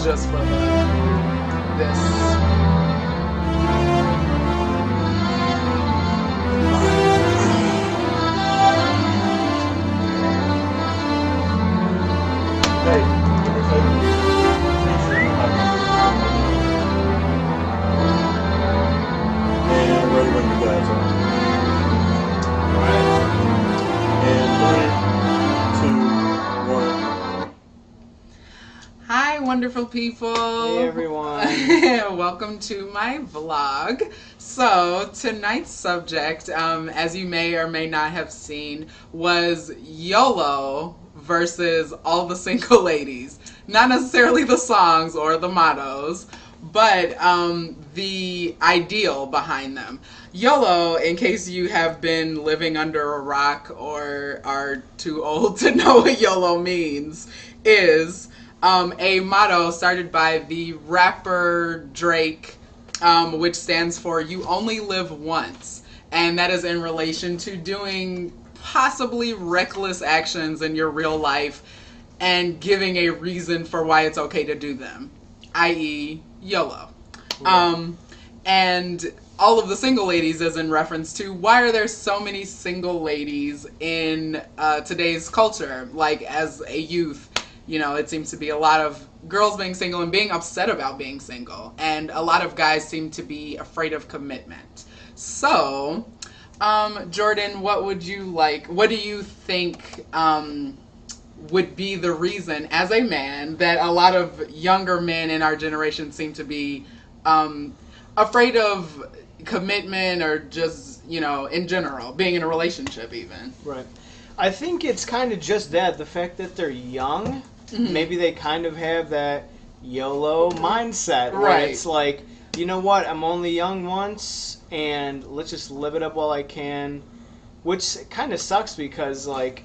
just for this. Hey, and ready when you guys are. Alright. And 3, 2, 1. Hi, wonderful people. Hey, everyone. Welcome to my vlog. So, tonight's subject, as you may or may not have seen, was YOLO versus all the single ladies. Not necessarily the songs or the mottos, but the ideal behind them. YOLO, in case you have been living under a rock or are too old to know what YOLO means, is a motto started by the rapper Drake, which stands for "You Only Live Once," and that is in relation to doing possibly reckless actions in your real life and giving a reason for why it's okay to do them, i.e. YOLO. And all of the single ladies is in reference to why are there so many single ladies in today's culture. Like, as a youth, you know, it seems to be a lot of girls being single and being upset about being single. And a lot of guys seem to be afraid of commitment. So, Jordan, what do you think would be the reason, as a man, that a lot of younger men in our generation seem to be afraid of commitment, or just, you know, in general, being in a relationship even? Right. I think it's kind of just that, the fact that they're young, maybe they kind of have that YOLO mindset, where Right. it's like, you know what, I'm only young once, and let's just live it up while I can, which kind of sucks because, like,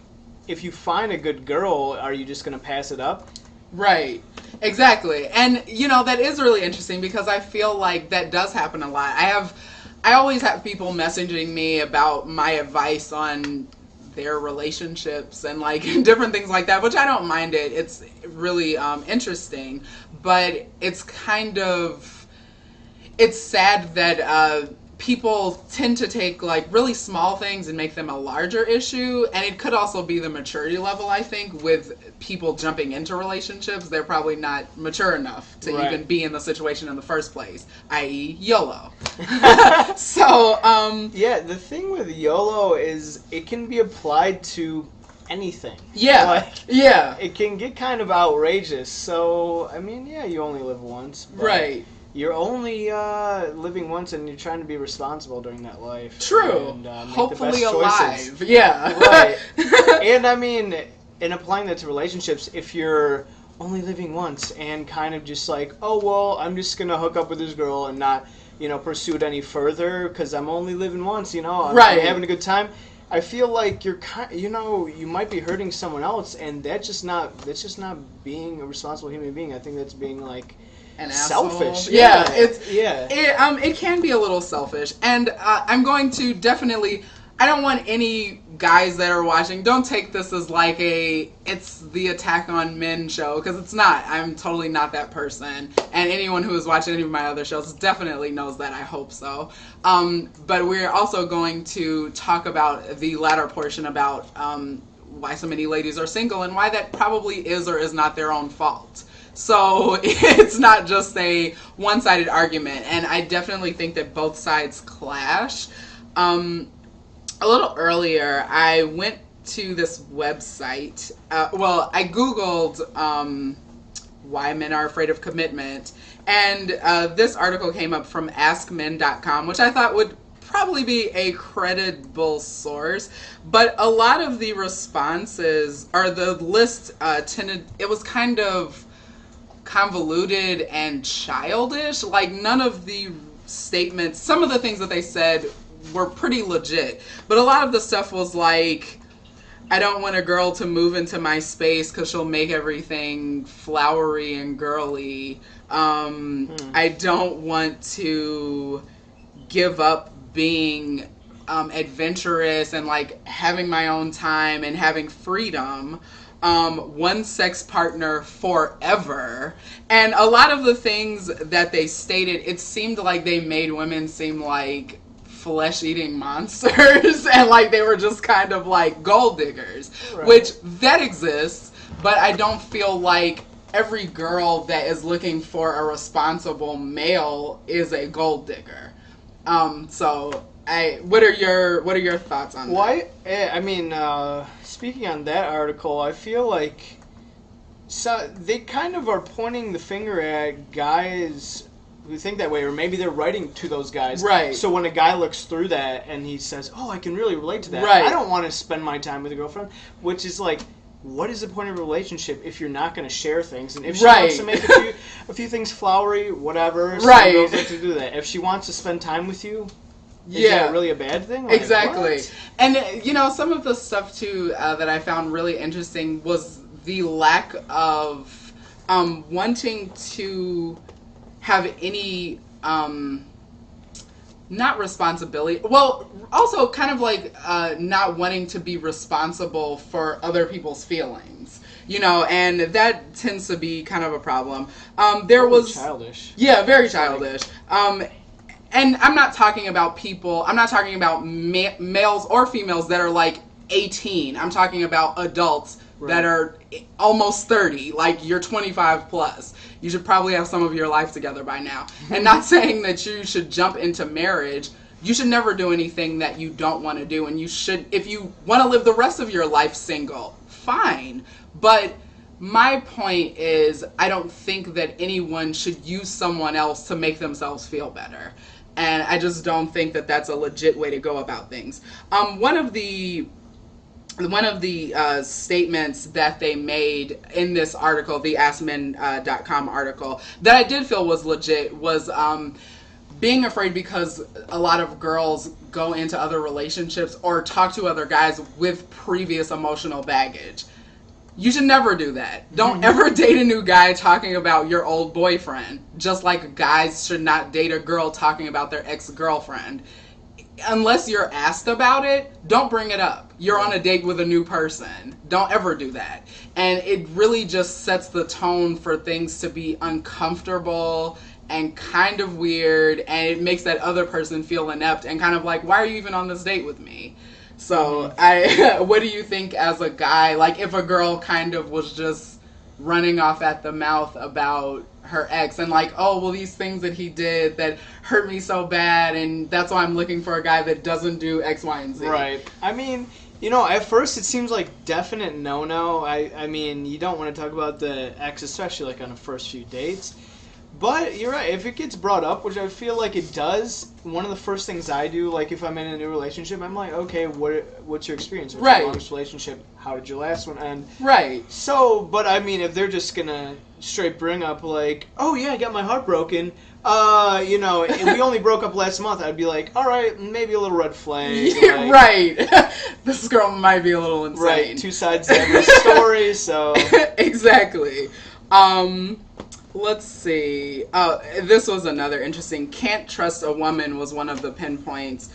if you find a good girl, are you just going to pass it up? Right. Exactly. And, you know, that is really interesting because I feel like that does happen a lot. I always have people messaging me about my advice on their relationships and, like, different things like that, which I don't mind it. It's really interesting. But it's it's sad that people tend to take, like, really small things and make them a larger issue. And it could also be the maturity level, I think, with people jumping into relationships. They're probably not mature enough to Right. even be in the situation in the first place, i.e. YOLO. So, Yeah, the thing with YOLO is it can be applied to anything. yeah, Like, yeah, it can get kind of outrageous. So, I mean, yeah, you only live once. But right. You're only living once, and you're trying to be responsible during that life. True. And, make Hopefully the best choices. alive. Yeah. Right. And I mean, in applying that to relationships, if you're only living once and kind of just like, oh, well, I'm just going to hook up with this girl and not, you know, pursue it any further because I'm only living once, you know, I'm Right. having a good time. I feel like you might be hurting someone else, and that's just not being a responsible human being. I think that's being, like, An asshole. selfish. Yeah, Yeah. it can be a little selfish, and I'm going to definitely. I don't want any guys that are watching. Don't take this as like it's the attack on men show, because it's not. I'm totally not that person, and anyone who has watched any of my other shows definitely knows that. I hope so. But we're also going to talk about the latter portion about why so many ladies are single and why that probably is or is not their own fault. So it's not just a one-sided argument, and I definitely think that both sides clash. A little earlier, I went to this website. I Googled why men are afraid of commitment, and this article came up from AskMen.com, which I thought would probably be a credible source, but a lot of the responses, or the list, it was kind of convoluted and childish. Like, none of the statements, some of the things that they said were pretty legit, but a lot of the stuff was like, I don't want a girl to move into my space because she'll make everything flowery and girly. I don't want to give up being adventurous and, like, having my own time and having freedom. one sex partner forever. And a lot of the things that they stated, it seemed like they made women seem like flesh-eating monsters and like they were just kind of like gold diggers, right. Which that exists, but I don't feel like every girl that is looking for a responsible male is a gold digger. What are your thoughts on that? Why? I mean, speaking on that article, I feel like they kind of are pointing the finger at guys who think that way, or maybe they're writing to those guys. Right. So when a guy looks through that and he says, "Oh, I can really relate to that. Right. I don't want to spend my time with a girlfriend," which is like, what is the point of a relationship if you're not going to share things? And if she wants to make a few things flowery, whatever, some girls like to do that. If she wants to spend time with you, is that really a bad thing? Like, exactly. What? And, some of the stuff, too, that I found really interesting was the lack of wanting to have any, not responsibility, well, also kind of like not wanting to be responsible for other people's feelings. And that tends to be kind of a problem. There was childish. Yeah, very childish. And I'm not talking about males or females that are like 18. I'm talking about adults that are almost 30. Like, you're 25 plus. You should probably have some of your life together by now. And not saying that you should jump into marriage. You should never do anything that you don't want to do. And you should, if you want to live the rest of your life single, fine. But my point is, I don't think that anyone should use someone else to make themselves feel better. And I just don't think that that's a legit way to go about things. One of the statements that they made in this article, the AskMen.com article, that I did feel was legit was being afraid because a lot of girls go into other relationships or talk to other guys with previous emotional baggage. You should never do that. Don't ever date a new guy talking about your old boyfriend. Just like guys should not date a girl talking about their ex-girlfriend. Unless you're asked about it, don't bring it up. You're on a date with a new person. Don't ever do that. And it really just sets the tone for things to be uncomfortable and kind of weird, and it makes that other person feel inept and kind of like, why are you even on this date with me? So, what do you think as a guy, like if a girl kind of was just running off at the mouth about her ex and like, oh, well, these things that he did that hurt me so bad, and that's why I'm looking for a guy that doesn't do X, Y, and Z. Right. I mean, at first it seems like definite no-no. I mean, you don't want to talk about the ex, especially like on the first few dates. But you're right, if it gets brought up, which I feel like it does, one of the first things I do, like if I'm in a new relationship, I'm like, okay, what's your experience? What's your longest relationship? How did your last one end? Right. So, but I mean, if they're just gonna straight bring up like, oh yeah, I got my heart broken, if we only broke up last month, I'd be like, all right, maybe a little red flag. Like, right. This girl might be a little insane. Right, two sides to every story, so. Exactly. Let's see. This was another interesting. Can't trust a woman was one of the pinpoints.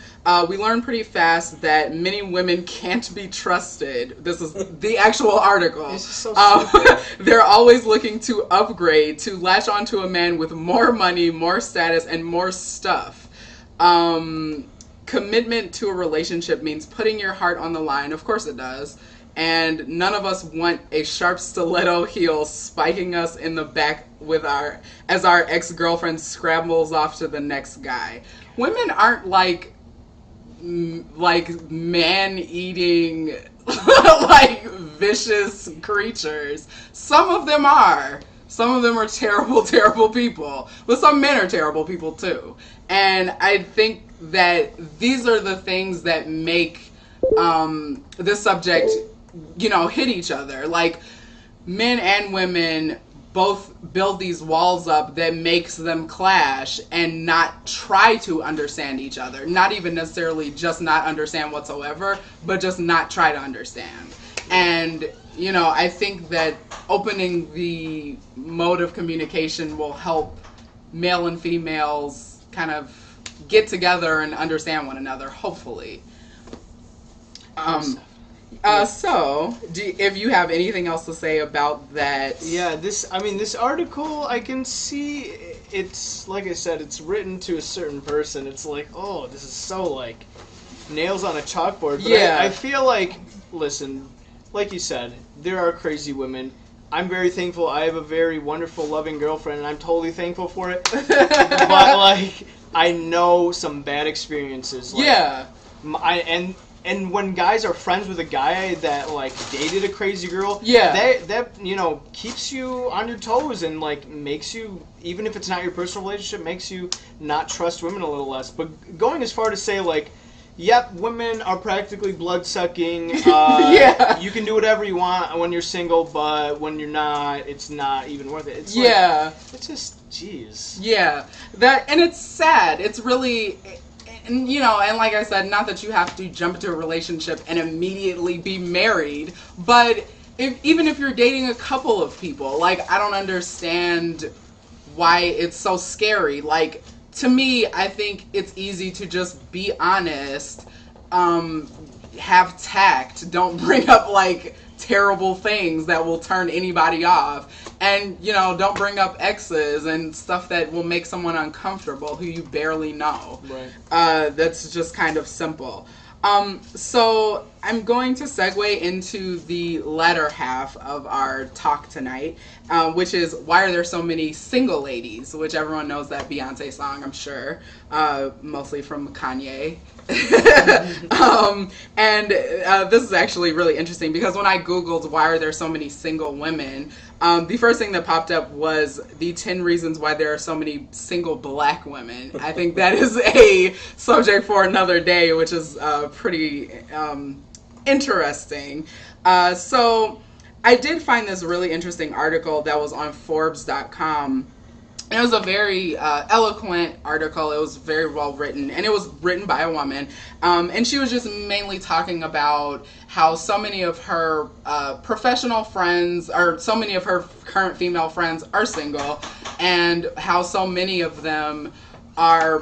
We learned pretty fast that many women can't be trusted. This is the actual article. This is so stupid. They're always looking to upgrade, to latch onto a man with more money, more status, and more stuff. Commitment to a relationship means putting your heart on the line. Of course it does. And none of us want a sharp stiletto heel spiking us in the back as our ex-girlfriend scrambles off to the next guy. Women aren't like man-eating, like vicious creatures. Some of them are. Some of them are terrible, terrible people. But some men are terrible people too. And I think that these are the things that make this subject, hit each other. Like, men and women both build these walls up that makes them clash and not try to understand each other. Not even necessarily just not understand whatsoever, but just not try to understand. And, I think that opening the mode of communication will help male and females kind of get together and understand one another, hopefully. If you have anything else to say about that, Yeah, this article, I can see it's, like I said, it's written to a certain person. It's like, oh, this is so, like, nails on a chalkboard. But Yeah. I feel like, listen, like you said, there are crazy women. I'm very thankful. I have a very wonderful, loving girlfriend, and I'm totally thankful for it. But, like, I know some bad experiences. Like, yeah, And when guys are friends with a guy that, like, dated a crazy girl, Yeah. that keeps you on your toes and, like, makes you, even if it's not your personal relationship, makes you not trust women a little less. But going as far to say, like, yep, women are practically blood-sucking. Yeah. You can do whatever you want when you're single, but when you're not, it's not even worth it. It's yeah. like, it's just, jeez. Yeah, and it's sad. It's really, and like I said, not that you have to jump into a relationship and immediately be married, but even if you're dating a couple of people, like, I don't understand why it's so scary. Like, to me, I think it's easy to just be honest, have tact, don't bring up, like, terrible things that will turn anybody off. And, don't bring up exes and stuff that will make someone uncomfortable who you barely know. Right. That's just kind of simple. So I'm going to segue into the latter half of our talk tonight, which is why are there so many single ladies, which everyone knows that Beyonce song, I'm sure, mostly from Kanye. This is actually really interesting because when I Googled why are there so many single women, the first thing that popped up was the 10 reasons why there are so many single black women. I think that is a subject for another day, which is pretty interesting. So I did find this really interesting article that was on Forbes.com. It was a very eloquent article. It was very well written, and it was written by a woman. And she was just mainly talking about how so many of her professional friends, or so many of her current female friends, are single, and how so many of them are,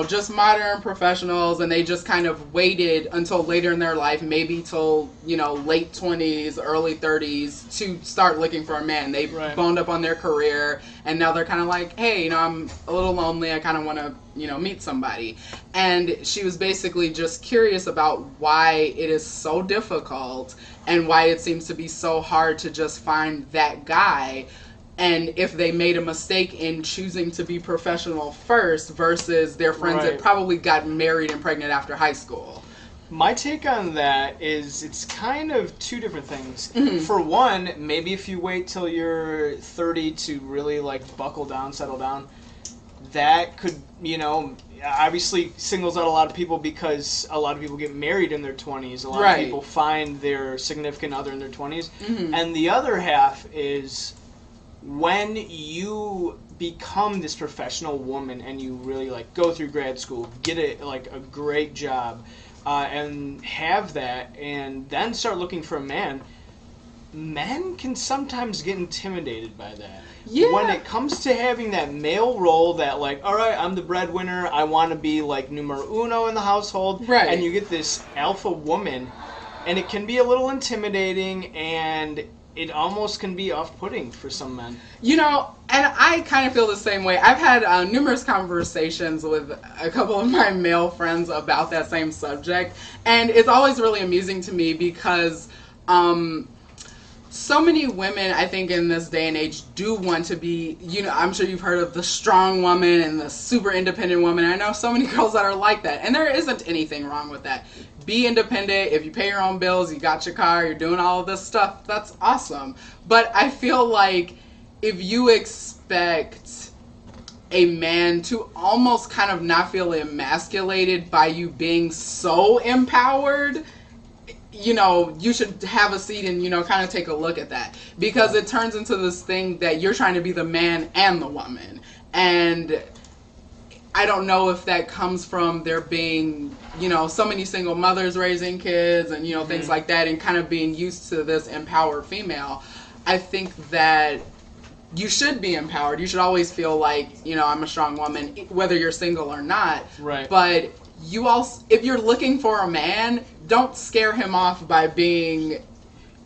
just modern professionals, and they just kind of waited until later in their life, maybe till, late 20s, early 30s, to start looking for a man. They boned up on their career, and now they're kind of like, hey, I'm a little lonely, I kind of want to, meet somebody. And she was basically just curious about why it is so difficult, and why it seems to be so hard to just find that guy. And if they made a mistake in choosing to be professional first versus their friends that probably got married and pregnant after high school. My take on that is it's kind of two different things. Mm-hmm. For one, maybe if you wait till you're 30 to really, like, buckle down, settle down, that could, obviously singles out a lot of people because a lot of people get married in their 20s. A lot of people find their significant other in their 20s. Mm-hmm. And the other half is when you become this professional woman and you really, like, go through grad school, get a great job, and have that, and then start looking for a man, men can sometimes get intimidated by that. Yeah. When it comes to having that male role that, like, all right, I'm the breadwinner, I want to be, like, numero uno in the household, and you get this alpha woman, and it can be a little intimidating, and it almost can be off-putting for some men. And I kind of feel the same way. I've had numerous conversations with a couple of my male friends about that same subject, and it's always really amusing to me because so many women, I think, in this day and age do want to be, I'm sure you've heard of the strong woman and the super independent woman. I know so many girls that are like that, and there isn't anything wrong with that. Be independent. If you pay your own bills, you got your car, you're doing all of this stuff, that's awesome. But I feel like if you expect a man to almost kind of not feel emasculated by you being so empowered, you should have a seat and, kind of take a look at that. Because it turns into this thing that you're trying to be the man and the woman. And I don't know if that comes from there being, so many single mothers raising kids and, things like that, and kind of being used to this empowered female. I think that you should be empowered. You should always feel like, I'm a strong woman, whether you're single or not. Right. But you also, if you're looking for a man, don't scare him off by being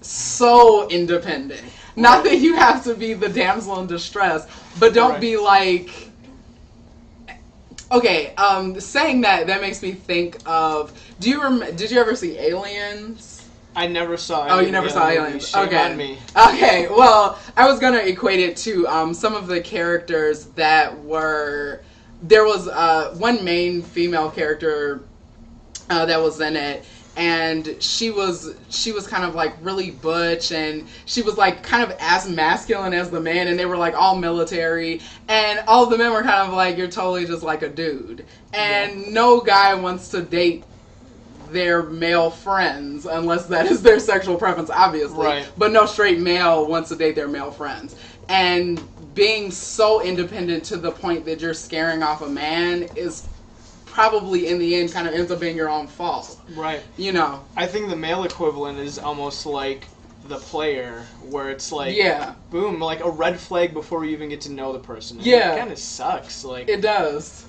so independent. Not that you have to be the damsel in distress, but don't be like... Okay, saying that makes me think of... Did you ever see Aliens? I never saw Aliens. Oh, you never saw Aliens? Shame okay. on me. Okay, well, I was going to equate it to some of the characters that were... There was one main female character that was in it, and she was kind of like really butch, and she was like kind of as masculine as the man, and they were like all military, and all of the men were kind of like, you're totally just like a dude, and no guy wants to date their male friends unless that is their sexual preference, obviously. Right. But no straight male wants to date their male friends. And being so independent to the point that you're scaring off a man is probably in the end kind of ends up being your own fault. Right. You know. I think the male equivalent is almost like the player, where it's like, boom, like a red flag before you even get to know the person. And it kind of sucks. Like it does.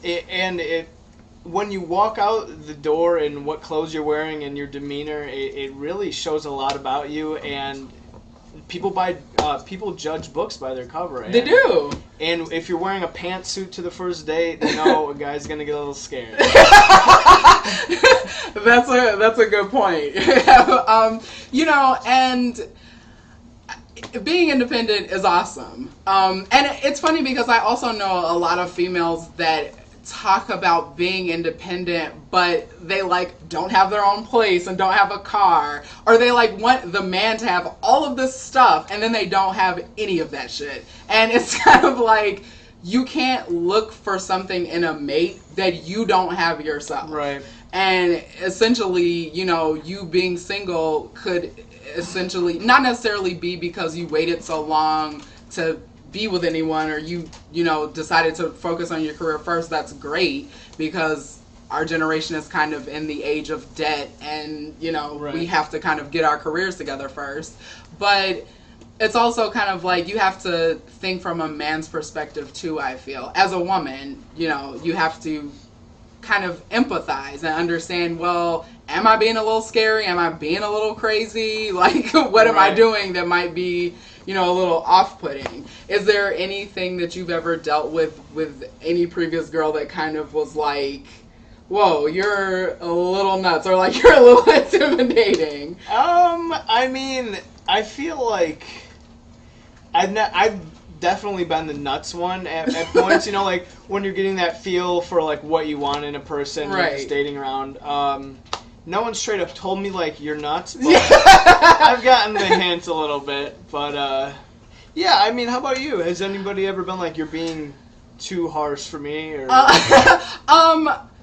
When you walk out the door and what clothes you're wearing and your demeanor, it really shows a lot about you. And people judge books by their cover. They do. And if you're wearing a pantsuit to the first date, you know a guy's gonna get a little scared. That's a good point. You know, and being independent is awesome. And it's funny because I also know a lot of females that talk about being independent, but they like don't have their own place and don't have a car, or they like want the man to have all of this stuff and then they don't have any of that shit. And it's kind of like, you can't look for something in a mate that you don't have yourself. Right. And essentially, you know, you being single could essentially not necessarily be because you waited so long to be with anyone, or you know, decided to focus on your career first. That's great, because our generation is kind of in the age of debt, and you know, we have to kind of get our careers together first. But it's also kind of like, you have to think from a man's perspective too, I feel. As a woman, you know, you have to kind of empathize and understand, well, am I being a little scary? Am I being a little crazy? Like, what am I doing that might be, you know, a little off-putting? Is there anything that you've ever dealt with any previous girl that kind of was like, whoa, you're a little nuts, or like you're a little intimidating? I mean, I feel like I've definitely been the nuts one at points, you know, like when you're getting that feel for like what you want in a person, you're just dating around. No one straight up told me like you're nuts, but I've gotten the hint a little bit. But yeah, I mean, how about you? Has anybody ever been like, you're being too harsh for me? Or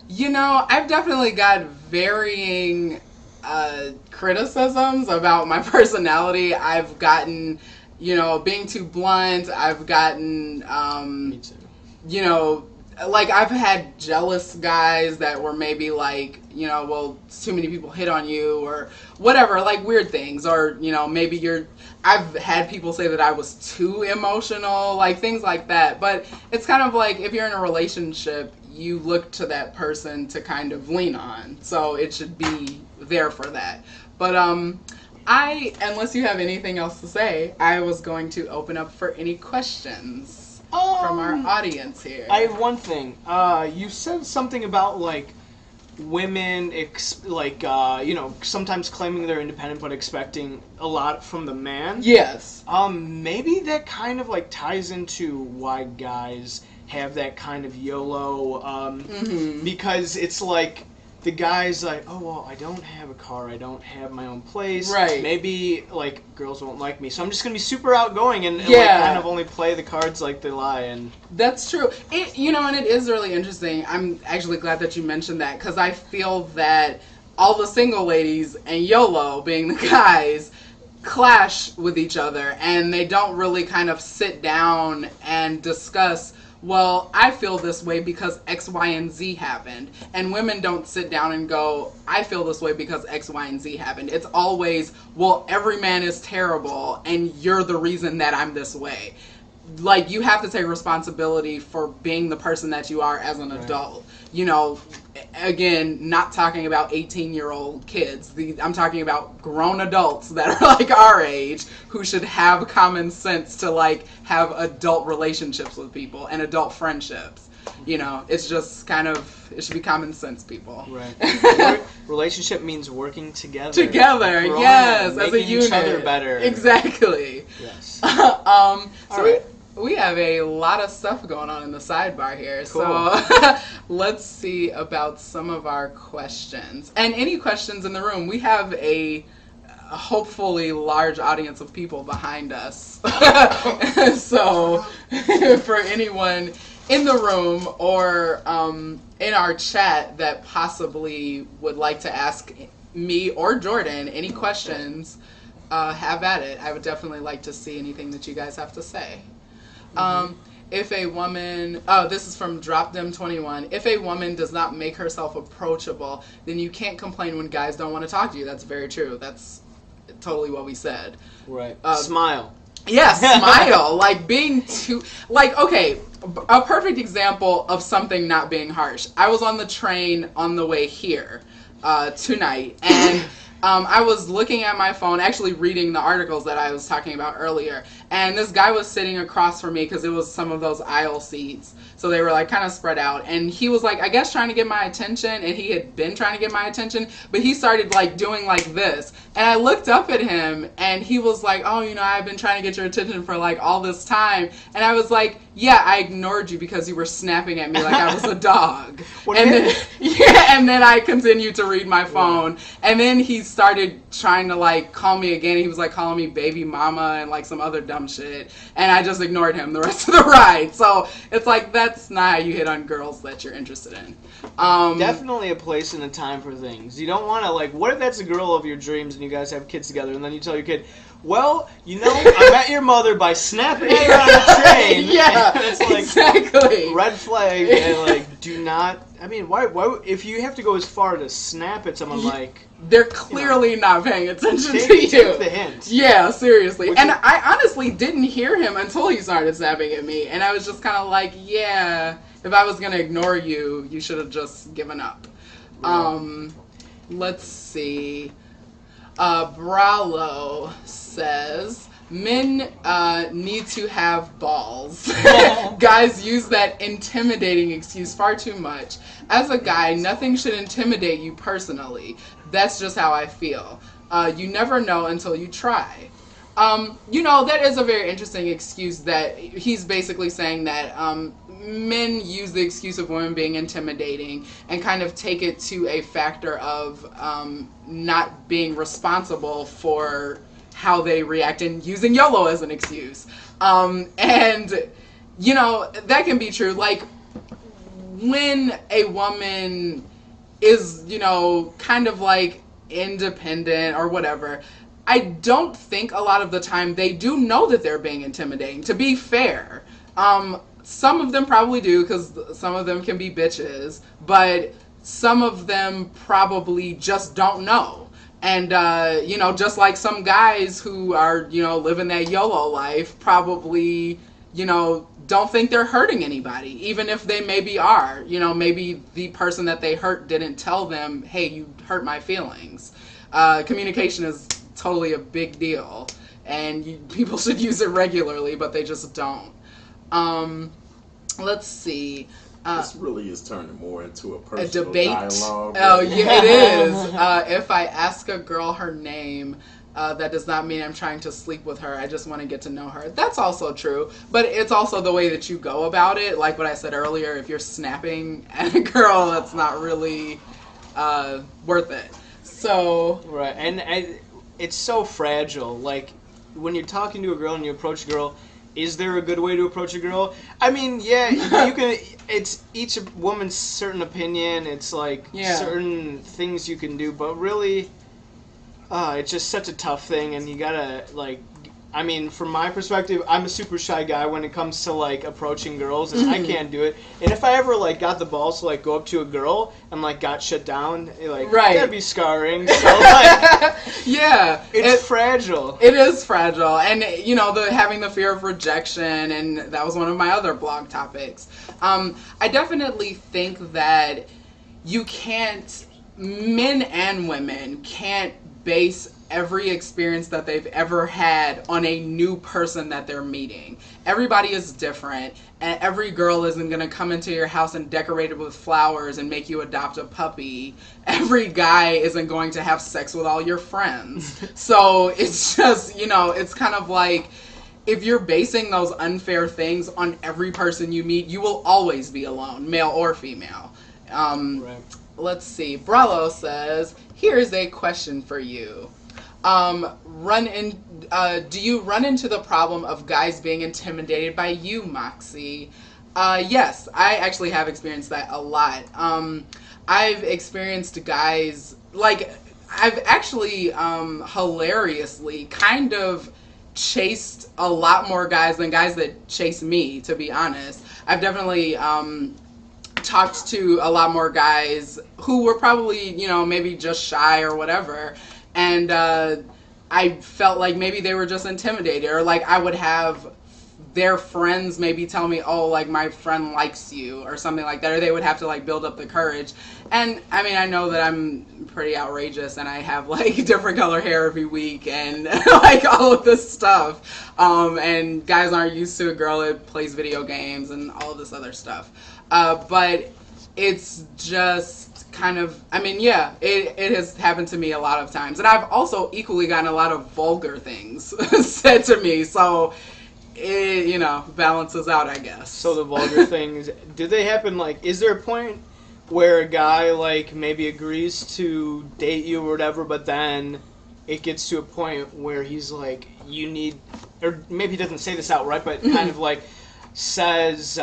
you know, I've definitely got varying criticisms about my personality. I've gotten, you know, being too blunt. I've gotten, me too. You know, like I've had jealous guys that were maybe like, you know, well, too many people hit on you or whatever, like weird things. Or, you know, maybe I've had people say that I was too emotional, like things like that. But it's kind of like, if you're in a relationship, you look to that person to kind of lean on. So it should be there for that. But unless you have anything else to say, I was going to open up for any questions from our audience here. I have one thing. You said something about like women, you know, sometimes claiming they're independent but expecting a lot from the man. Yes. Maybe that kind of like ties into why guys have that kind of YOLO, because it's like, the guy's like, oh, well, I don't have a car, I don't have my own place. Right. Maybe, like, girls won't like me, so I'm just going to be super outgoing and like, kind of only play the cards like they lie. And that's true. You know, and it is really interesting. I'm actually glad that you mentioned that, because I feel that all the single ladies and YOLO, being the guys, clash with each other, and they don't really kind of sit down and discuss, well, I feel this way because X, Y, and Z happened. And women don't sit down and go, I feel this way because X, Y, and Z happened. It's always, well, every man is terrible and you're the reason that I'm this way. Like, you have to take responsibility for being the person that you are as an adult. You know, again, not talking about 18-year-old kids. I'm talking about grown adults that are like our age who should have common sense to like have adult relationships with people and adult friendships. You know, it's just kind of, it should be common sense, people. Right. Relationship means working together. Together, yes, as a unit. Each other better. Exactly. Yes. We have a lot of stuff going on in the sidebar here. Cool. So let's see about some of our questions. And any questions in the room. We have a hopefully large audience of people behind us. So for anyone in the room or in our chat that possibly would like to ask me or Jordan any questions, have at it. I would definitely like to see anything that you guys have to say. If a woman, this is from DropDem21, if a woman does not make herself approachable, then you can't complain when guys don't want to talk to you. That's very true. That's totally what we said. Right. Smile. Yeah, smile. Like being too, like, okay, a perfect example of something not being harsh. I was on the train on the way here tonight, and I was looking at my phone, actually reading the articles that I was talking about earlier, and this guy was sitting across from me because it was some of those aisle seats, so they were like kind of spread out, and he was like, I guess trying to get my attention, and he had been trying to get my attention, but he started like doing like this, and I looked up at him, and he was like, oh, you know, I've been trying to get your attention for like all this time, and I was like, yeah, I ignored you because you were snapping at me like I was a dog. And then I continued to read my phone, and then he started trying to like call me again. He was like calling me baby mama and like some other dumb shit, and I just ignored him the rest of the ride. So it's like, that's not how you hit on girls that you're interested in. Definitely a place and a time for things. You don't want to, like, what if that's a girl of your dreams and you guys have kids together, and then you tell your kid, well, you know, I met your mother by snapping her on a train. Yeah, it's like, exactly. Red flag, and like, do not, I mean, why, if you have to go as far to snap at someone, like, they're clearly not paying attention to you. Take the hint. Yeah, seriously. And I honestly didn't hear him until he started snapping at me, and I was just kind of like, yeah, if I was going to ignore you, you should have just given up. Right. Let's see. Bralo says, men need to have balls. Guys use that intimidating excuse far too much. As a guy, nothing should intimidate you personally. That's just how I feel. You never know until you try. You know, that is a very interesting excuse that he's basically saying that men use the excuse of women being intimidating and kind of take it to a factor of not being responsible for how they react and using YOLO as an excuse. And, you know, that can be true. Like, when a woman is, you know, kind of like independent or whatever, I don't think a lot of the time they do know that they're being intimidating, to be fair. Some of them probably do, because some of them can be bitches, but some of them probably just don't know. And, you know, just like some guys who are, you know, living that YOLO life probably, you know, don't think they're hurting anybody, even if they maybe are. You know, maybe the person that they hurt didn't tell them, hey, you hurt my feelings. Communication is totally a big deal, and people should use it regularly, but they just don't. Let's see. This really is turning more into a personal debate. dialogue. Oh, yeah, it is. If I ask a girl her name, that does not mean I'm trying to sleep with her. I just want to get to know her. That's also true, but it's also the way that you go about it. Like what I said earlier, if you're snapping at a girl, that's not really worth it. So right, and it's so fragile. Like, when you're talking to a girl and you approach a girl, is there a good way to approach a girl? I mean, yeah, you can. It's each woman's certain opinion. It's like certain things you can do, but really, it's just such a tough thing, and you gotta, like, I mean, from my perspective, I'm a super shy guy when it comes to, like, approaching girls, and I can't do it. And if I ever, like, got the balls to, like, go up to a girl and, like, got shut down, like, that'd be scarring. So, like, yeah. It's fragile. It is fragile. And, you know, having the fear of rejection, and that was one of my other blog topics. I definitely think that, you can't, men and women can't base every experience that they've ever had on a new person that they're meeting. Everybody is different, and every girl isn't going to come into your house and decorate it with flowers and make you adopt a puppy. Every guy isn't going to have sex with all your friends. So it's just, it's kind of like, if you're basing those unfair things on every person you meet, you will always be alone, male or female. Right. Let's see. Bralo says, here's a question for you. Do you run into the problem of guys being intimidated by you, Moxxie? Yes, I actually have experienced that a lot. I've experienced guys, like, I've actually, hilariously kind of chased a lot more guys than guys that chase me, to be honest. I've definitely, talked to a lot more guys who were probably, maybe just shy or whatever. And I felt like maybe they were just intimidated, or like I would have their friends maybe tell me, oh, like my friend likes you or something like that, or they would have to like build up the courage. And I mean, I know that I'm pretty outrageous and I have like different color hair every week and like all of this stuff. And guys aren't used to a girl that plays video games and all of this other stuff. But it's just kind of, I mean, yeah, it has happened to me a lot of times. And I've also equally gotten a lot of vulgar things said to me. So it, balances out, I guess. So the vulgar things, do they happen, like, is there a point where a guy, like, maybe agrees to date you or whatever, but then it gets to a point where he's like, you need, or maybe he doesn't say this outright, but kind of like says,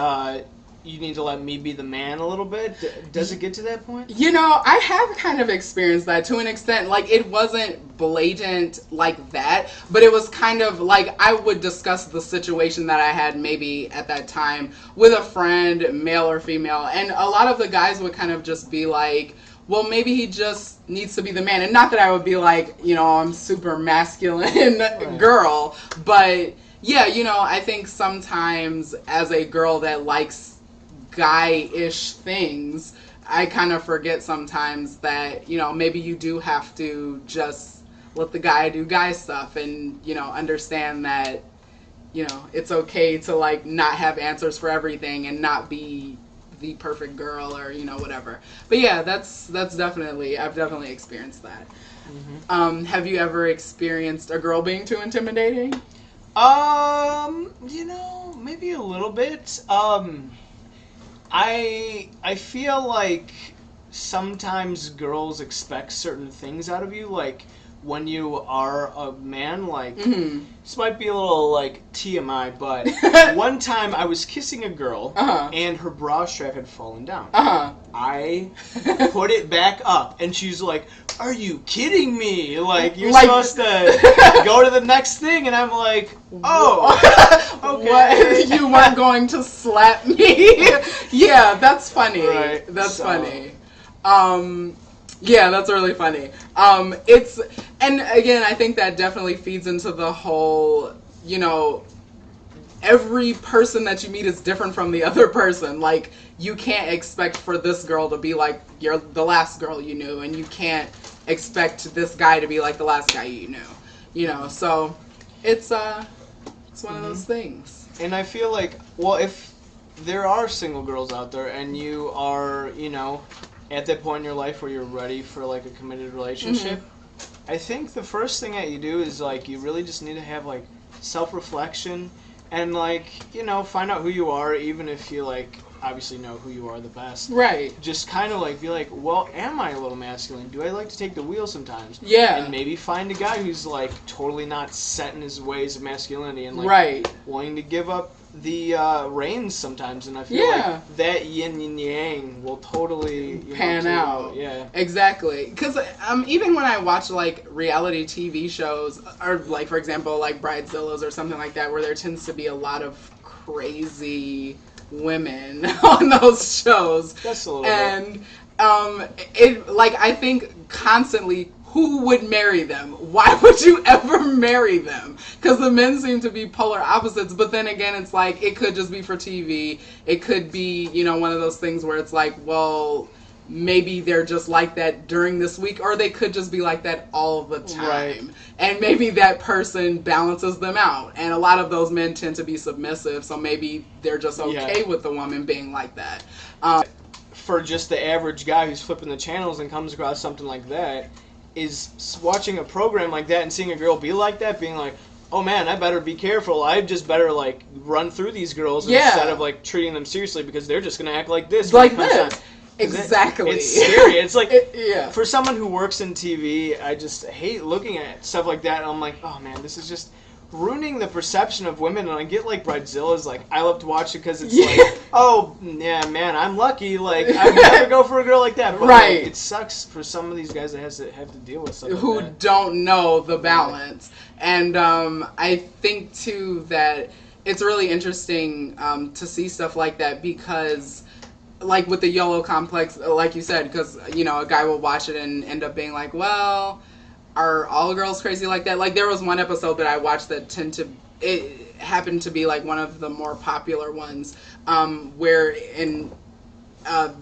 you need to let me be the man a little bit? Does it get to that point? I have kind of experienced that to an extent. Like, it wasn't blatant like that, but it was kind of like I would discuss the situation that I had maybe at that time with a friend, male or female, and a lot of the guys would kind of just be like, well, maybe he just needs to be the man. And not that I would be like, I'm super masculine girl, but yeah, I think sometimes as a girl that likes guy-ish things, I kind of forget sometimes that, maybe you do have to just let the guy do guy stuff and, understand that, it's okay to, like, not have answers for everything and not be the perfect girl or, whatever. But yeah, that's definitely, I've definitely experienced that. Mm-hmm. Have you ever experienced a girl being too intimidating? Maybe a little bit. I feel like sometimes girls expect certain things out of you, like when you are a man, like, this might be a little, like, TMI, but one time I was kissing a girl, and her bra strap had fallen down. I put it back up, and she's like, are you kidding me? Like, you're supposed to go to the next thing, and I'm like, oh, okay. What? You weren't going to slap me? Yeah, that's funny. Right. That's funny. Yeah, that's really funny. And again, I think that definitely feeds into the whole, every person that you meet is different from the other person. Like, you can't expect for this girl to be like the last girl you knew, and you can't expect this guy to be like the last guy you knew. So it's one of those things. And I feel like, well, if there are single girls out there and you are, at that point in your life where you're ready for, like, a committed relationship, I think the first thing that you do is, like, you really just need to have, like, self-reflection and, like, find out who you are, even if you, like, obviously know who you are the best. Right. Just kind of, like, be like, well, am I a little masculine? Do I like to take the wheel sometimes? Yeah. And maybe find a guy who's, like, totally not set in his ways of masculinity and, like, willing to give up the reins sometimes, and I feel like that yin and yang will totally pan out. Yeah, exactly. Because even when I watch like reality TV shows, or like for example like Bridezillas or something like that, where there tends to be a lot of crazy women on those shows. That's a little bit. It like I think constantly, who would marry them? Why would you ever marry them? Because the men seem to be polar opposites, but then again, it's like, it could just be for TV. It could be, one of those things where it's like, well, maybe they're just like that during this week, or they could just be like that all the time. Right. And maybe that person balances them out. And a lot of those men tend to be submissive, so maybe they're just okay with the woman being like that. For just the average guy who's flipping the channels and comes across something like that, is watching a program like that and seeing a girl be like that, being like, oh man, I better be careful. I just better like run through these girls instead of like treating them seriously because they're just gonna act like this. Like this. Exactly. It's scary. It's like, for someone who works in TV, I just hate looking at stuff like that. And I'm like, oh man, this is just ruining the perception of women. And I get like Bridezilla's like, I love to watch it because it's like, oh yeah, man, I'm lucky. Like I'd never go for a girl like that. But, right. Like, it sucks for some of these guys that have to deal with something who like that. Don't know the balance. And I think too that it's really interesting to see stuff like that because. Like with the Yolo complex, like you said, because, you know, a guy will watch it and end up being like, well, are all girls crazy like that? Like, there was one episode that I watched that it happened to be, like, one of the more popular ones, where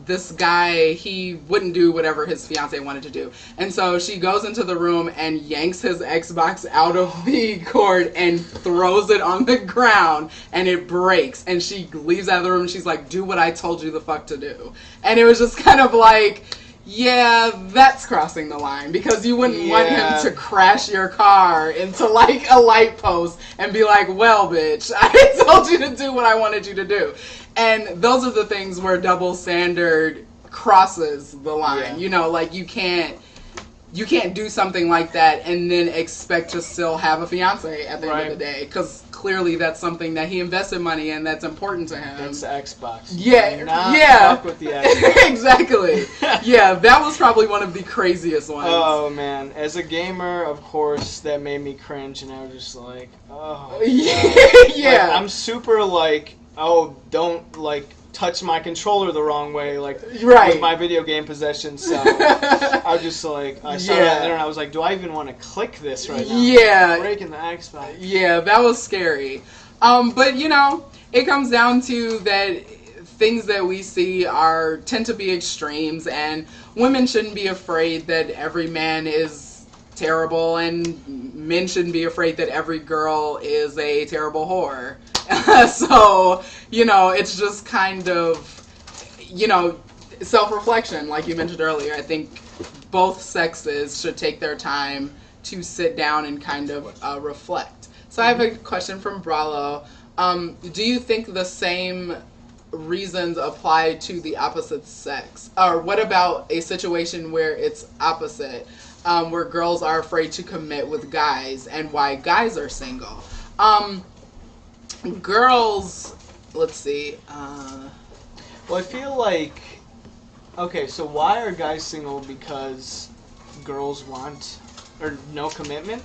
this guy, he wouldn't do whatever his fiance wanted to do. And so she goes into the room and yanks his Xbox out of the cord and throws it on the ground and it breaks. And she leaves out of the room and she's like, do what I told you the fuck to do. And it was just kind of like, yeah, that's crossing the line because you wouldn't want him to crash your car into like a light post and be like, well, bitch, I told you to do what I wanted you to do. And those are the things where double standard crosses the line. Yeah. You know, like you can't do something like that and then expect to still have a fiance at the end of the day because clearly that's something that he invested money in that's important to him. That's the Xbox. Yeah. Fuck with the Xbox. Exactly. Yeah, that was probably one of the craziest ones. Oh man, as a gamer, of course, that made me cringe, and I was just like, oh. Yeah. Like, I'm super like, oh, don't like touch my controller the wrong way, like with my video game possession. So I was just like, I saw that there and I was like, do I even want to click this right now? Yeah, breaking the Xbox. Yeah, that was scary. But you know, it comes down to that things that we see tend to be extremes, and women shouldn't be afraid that every man is terrible, and men shouldn't be afraid that every girl is a terrible whore. So, you know, it's just kind of, you know, self-reflection, like you mentioned earlier. I think both sexes should take their time to sit down and kind of reflect. So I have a question from Bralo. Do you think the same reasons apply to the opposite sex? Or what about a situation where it's opposite, where girls are afraid to commit with guys and why guys are single? Girls, let's see. Well, I feel like, okay, so why are guys single? Because girls want, or no commitment?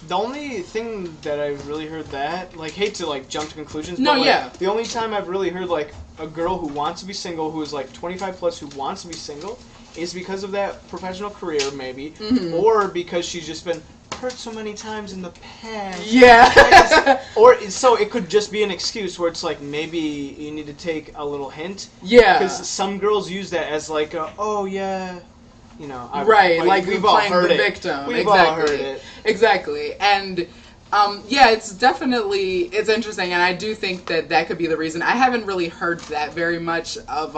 The only thing that I've really heard that, like, hate to, like, jump to conclusions, but, like, the only time I've really heard, like, a girl who wants to be single, who is, like, 25 plus, who wants to be single, is because of that professional career, maybe, or because she's just been hurt so many times in the past. Yeah. Or so it could just be an excuse where it's like maybe you need to take a little hint. Yeah. Because some girls use that as like, oh yeah, you know. Like we've all playing heard the victim. We've all heard it. Exactly. And yeah, it's interesting, and I do think that could be the reason. I haven't really heard that very much of.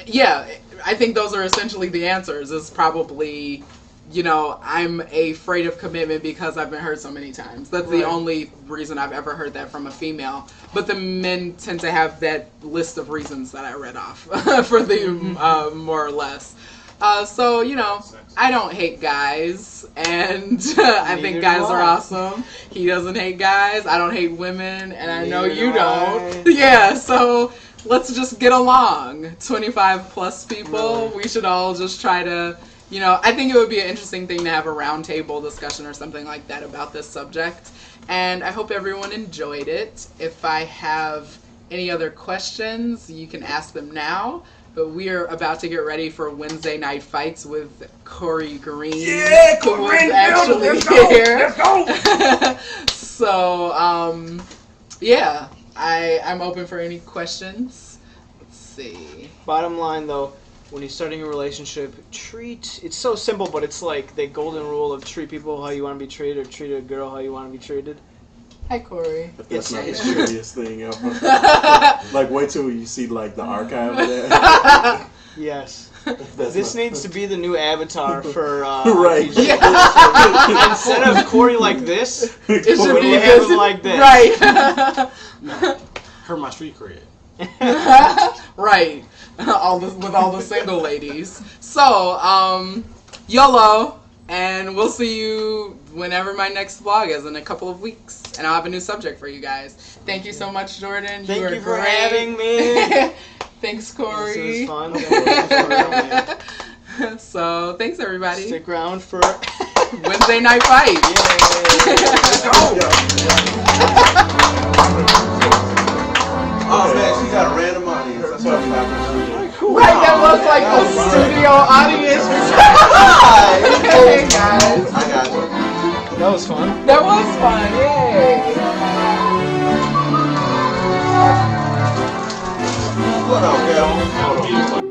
Yeah, I think those are essentially the answers. Is probably, you know, I'm afraid of commitment because I've been hurt so many times. That's the only reason I've ever heard that from a female. But the men tend to have that list of reasons that I read off for the more or less. So, you know, I don't hate guys, and I think guys are awesome. He doesn't hate guys. I don't hate women, and I know you don't. Yeah, so let's just get along. 25 plus people. We should all just try to, you know, I think it would be an interesting thing to have a roundtable discussion or something like that about this subject. And I hope everyone enjoyed it. If I have any other questions, you can ask them now. But we are about to get ready for Wednesday Night Fights with Corey Green. Yeah, who was actually here. Let's go. So, yeah, I'm open for any questions. Let's see. Bottom line, though, when you're starting a relationship, it's so simple, but it's like the golden rule of treat people how you want to be treated or treat a girl how you want to be treated. Hi, Corey. But that's not the shittiest thing ever. Like, wait till you see, like, the archive of that. Yes. This needs to be the new avatar for right. Yeah. Instead of Corey like this, it should be have him like this. Right. No. Her my street cred. Right. With all the single ladies. So, YOLO, and we'll see you whenever my next vlog is in a couple of weeks. And I'll have a new subject for you guys. Thank you so much, Jordan. Thank you for great. having me. Thanks, Corey. This was fun. So, thanks, everybody. Stick around for Wednesday Night Fight. Let's go. Oh man, she got a random audience. That's what I'm talking Right, that was like a studio audience. Hey, guys. I got you. That was fun. That was fun, yay. What up, girl?